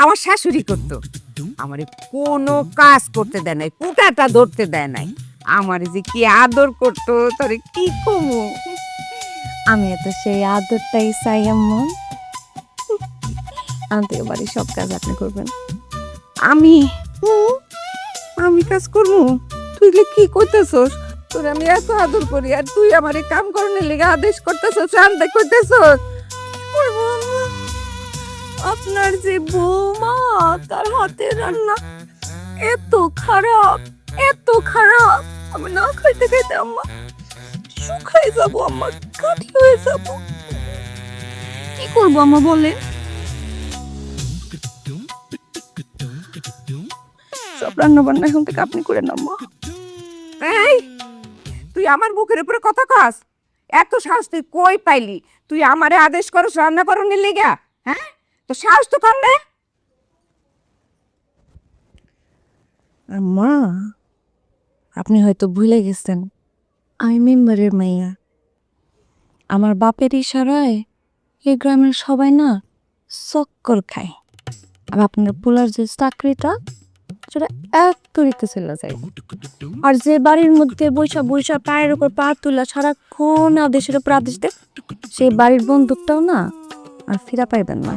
আমার শাশুড়ি করতো। আমারে কোনো কাজ করতে দেয় নাই, কুটাটা ধরতে দেয় নাই। আমারে যে কি আদর করতো তোরে কি কমু। আমি তো সেই আদরটাই চাই আম্মু। আনতে বাড়ির সব কাজ আপনি করবেন। আমি আমি কাজ করবো? তুই যে কি করতেছস? তোর আমি এত আদর করি আর তুই আমারে কাম করানোর লেগে আদেশ করতেছস, রান্না করতেছস। করবো আম্মা। আপনার যে বৌমা, তার হাতের রান্না এত খারাপ, এত খারাপ, আমি না খাইতে খাইতে আম্মা শুকাই যাবো, আম্মা কাঠি হয়ে যাবো। কি করবো আম্মা বলে? সব রান্না বান্না এখন থেকে আপনি করে নাও আম্মা। এই, তুই আমার মুখের উপরে কথা কস? এত সাহস তুই কই পাইলি? তুই আমারে আদেশ করস রান্না করানোর লেগে? হ্যাঁ, তো সাহস তো কর না। আম্মা, আপনি হয়তো ভুলে গেছেন আমি মেম্বারের মাইয়া। আমার বাপের ইশারায় এই গ্রামের সবাই না চক্কর খায়। আর আপনার পোলার যে চাকরিটা, সেটা এক তরিতে চলে যায়। আর যে বাড়ির মধ্যে বৈশা বৈশা পায়ের উপর পা তুলা সারাক্ষণ আদেশের উপর আদেশ দেয়, সেই বাড়ির বন্দুকটাও না আর ফিরা পাইবেন না।